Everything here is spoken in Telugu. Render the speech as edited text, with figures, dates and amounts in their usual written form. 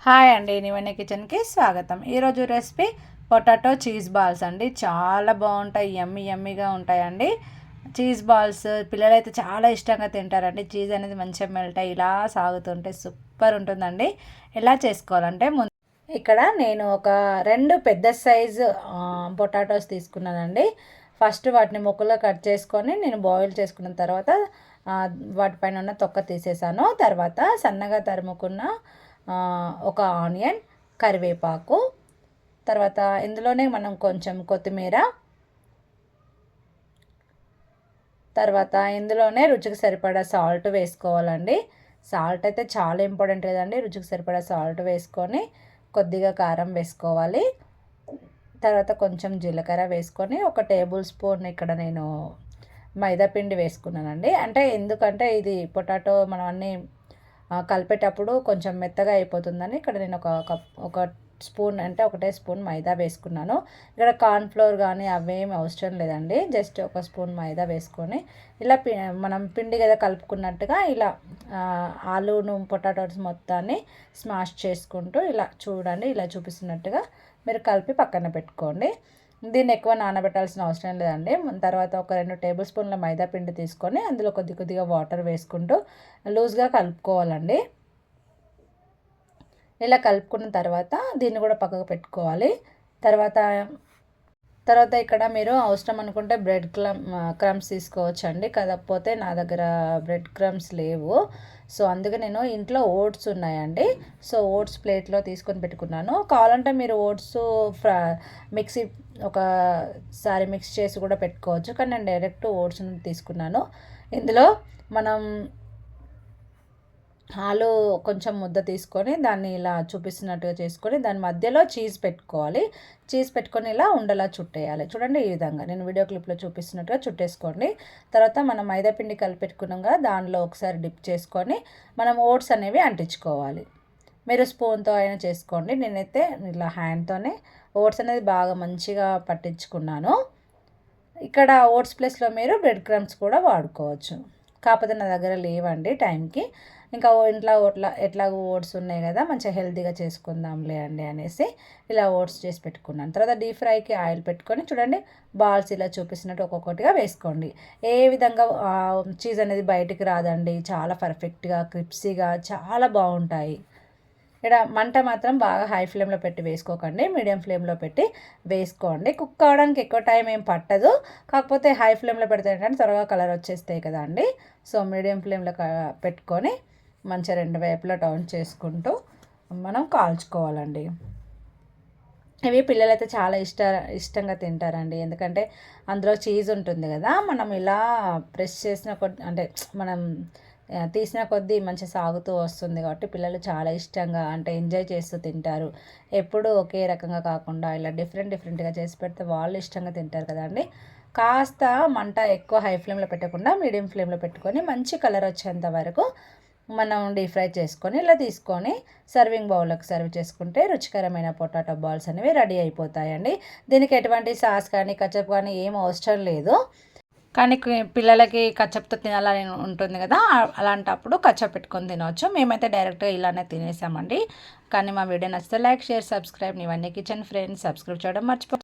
హాయ్ అండి, నివెన కిచెన్కి స్వాగతం. ఈరోజు రెసిపీ పొటాటో చీజ్ బాల్స్ అండి. చాలా బాగుంటాయి, యమ్మీగా ఉంటాయండి. చీజ్ బాల్స్ పిల్లలైతే చాలా ఇష్టంగా తింటారండి. చీజ్ అనేది మంచిగా మెల్ట్ అయ్యి ఇలా సాగుతుంటే సూపర్ ఉంటుందండి. ఎలా చేసుకోవాలంటే ఇక్కడ నేను ఒక 2 పెద్ద సైజు పొటాటోస్ తీసుకున్నానండి. ఫస్ట్ వాటిని ముక్కలుగా కట్ చేసుకొని నేను బాయిల్ చేసుకున్న తర్వాత వాటిపైన ఉన్న తొక్క తీసేసాను. తర్వాత సన్నగా తరుముకున్న ఒక ఆనియన్, కరివేపాకు, తర్వాత ఇందులోనే మనం కొంచెం కొత్తిమీర, తర్వాత ఇందులోనే రుచికి సరిపడా సాల్ట్ వేసుకోవాలండి. సాల్ట్ అయితే చాలా ఇంపార్టెంట్ కదండి. రుచికి సరిపడా సాల్ట్ వేసుకొని కొద్దిగా కారం వేసుకోవాలి. తర్వాత కొంచెం జీలకర్ర వేసుకొని ఒక టేబుల్ స్పూన్ ఇక్కడ నేను మైదా పిండి వేసుకున్నానండి. అంటే ఎందుకంటే ఇది పొటాటో మనం అన్నీ కలిపేటప్పుడు కొంచెం మెత్తగా అయిపోతుందని ఇక్కడ నేను ఒక స్పూన్ అంటే ఒకటే స్పూన్ మైదా వేసుకున్నాను. ఇక్కడ కార్న్ఫ్లోర్ కానీ అవేమి అవసరం లేదండి. జస్ట్ ఒక స్పూన్ మైదా వేసుకొని ఇలా మనం పిండి కదా కలుపుకున్నట్టుగా ఇలా ఆలూను పొటాటోస్ మొత్తాన్ని స్మాష్ చేసుకుంటూ ఇలా చూడండి, ఇలా చూపిస్తున్నట్టుగా మీరు కలిపి పక్కన పెట్టుకోండి. దీన్ని ఎక్కువ నానబెట్టాల్సిన అవసరం లేదండి. తర్వాత ఒక 2 టేబుల్ స్పూన్ల మైదా పిండి తీసుకొని అందులో కొద్దిగా వాటర్ వేసుకుంటూ లూజ్గా కలుపుకోవాలండి. ఇలా కలుపుకున్న తర్వాత దీన్ని కూడా పక్కకు పెట్టుకోవాలి. తర్వాత ఇక్కడ మీరు అవసరం అనుకుంటే బ్రెడ్ క్రమ్స్ తీసుకోవచ్చండి. కాకపోతే నా దగ్గర బ్రెడ్ క్రమ్స్ లేవు. సో అందుకే నేను ఇంట్లో ఓట్స్ ఉన్నాయండి. సో ఓట్స్ ప్లేట్లో తీసుకొని పెట్టుకున్నాను. కావాలంటే మీరు ఓట్స్ మిక్సీ ఒకసారి మిక్స్ చేసి కూడా పెట్టుకోవచ్చు. కానీ నేను డైరెక్ట్ ఓట్స్ తీసుకున్నాను. ఇందులో మనం ఆలు కొంచెం ముద్ద తీసుకొని దాన్ని ఇలా చూపిస్తున్నట్టుగా చేసుకొని దాని మధ్యలో చీజ్ పెట్టుకోవాలి. చీజ్ పెట్టుకొని ఇలా ఉండలా చుట్టేయాలి. చూడండి, ఈ విధంగా నేను వీడియో క్లిప్లో చూపిస్తున్నట్టుగా చుట్టేసుకోండి. తర్వాత మనం మైదా పిండి కలిపెట్టుకున్నాక దానిలో ఒకసారి డిప్ చేసుకొని మనం ఓట్స్ అనేవి అంటించుకోవాలి. మీరు స్పూన్తో అయినా చేసుకోండి. నేనైతే ఇలా హ్యాండ్తోనే ఓట్స్ అనేది బాగా మంచిగా పట్టించుకున్నాను. ఇక్కడ ఓట్స్ ప్లేస్లో మీరు బ్రెడ్ క్రమ్స్ కూడా వాడుకోవచ్చు. కాకపోతే నా దగ్గర లేవండి టైంకి. ఇంకా ఇంట్లో ఎట్లాగో ఓట్స్ ఉన్నాయి కదా, మంచిగా హెల్తీగా చేసుకుందాంలే అండి అనేసి ఇలా ఓట్స్ చేసి పెట్టుకున్నాను. తర్వాత డీప్ ఫ్రైకి ఆయిల్ పెట్టుకొని చూడండి, బాల్స్ ఇలా చూపిస్తున్నట్టు ఒక్కొక్కటిగా వేసుకోండి. ఏ విధంగా చీజ్ అనేది బయటికి రాదండి. చాలా పర్ఫెక్ట్గా క్రిప్సీగా చాలా బాగుంటాయి. ఇక్కడ మంట మాత్రం బాగా హై ఫ్లేమ్లో పెట్టి వేసుకోకండి, మీడియం ఫ్లేమ్లో పెట్టి వేసుకోండి. కుక్ అవ్వడానికి ఎక్కువ టైం ఏం పట్టదు. కాకపోతే హై ఫ్లేమ్లో పెడితే ఏంటంటే త్వరగా కలర్ వచ్చేస్తాయి కదా అండి. సో మీడియం ఫ్లేమ్లో పెట్టుకొని మంచిగా 2 వైపులా టర్న్ చేసుకుంటూ మనం కాల్చుకోవాలండి. ఇవి పిల్లలైతే చాలా ఇష్టంగా తింటారండి. ఎందుకంటే అందులో చీజ్ ఉంటుంది కదా, మనం ఇలా ప్రెస్ చేసిన అంటే మనం తీసిన కొద్దీ మంచిగా సాగుతూ వస్తుంది కాబట్టి పిల్లలు చాలా ఇష్టంగా అంటే ఎంజాయ్ చేస్తూ తింటారు. ఎప్పుడూ ఒకే రకంగా కాకుండా ఇలా డిఫరెంట్గా చేసి పెడితే వాళ్ళు ఇష్టంగా తింటారు కదండి. కాస్త మంట ఎక్కువ హై ఫ్లేమ్లో పెట్టకుండా మీడియం ఫ్లేమ్లో పెట్టుకొని మంచి కలర్ వచ్చేంత వరకు మనం డీప్ ఫ్రై చేసుకొని ఇలా తీసుకొని సర్వింగ్ బౌల్లోకి సర్వ్ చేసుకుంటే రుచికరమైన పొటాటో బాల్స్ అనేవి రెడీ అయిపోతాయండి. దీనికి ఎటువంటి సాస్ కానీ కచప్ కానీ ఏం అవసరం లేదు. కానీ పిల్లలకి కచ్చప్తో తినాలని ఉంటుంది కదా, అలాంటప్పుడు కచ్చప్ పెట్టుకొని తినవచ్చు. మేమైతే డైరెక్ట్గా ఇలానే తినేసామండి. కానీ మా వీడియో నచ్చితే లైక్, షేర్, సబ్స్క్రైబ్. ఇవన్నీ కిచెన్ ఫ్రెండ్స్ సబ్స్క్రైబ్ చేయడం మర్చిపో.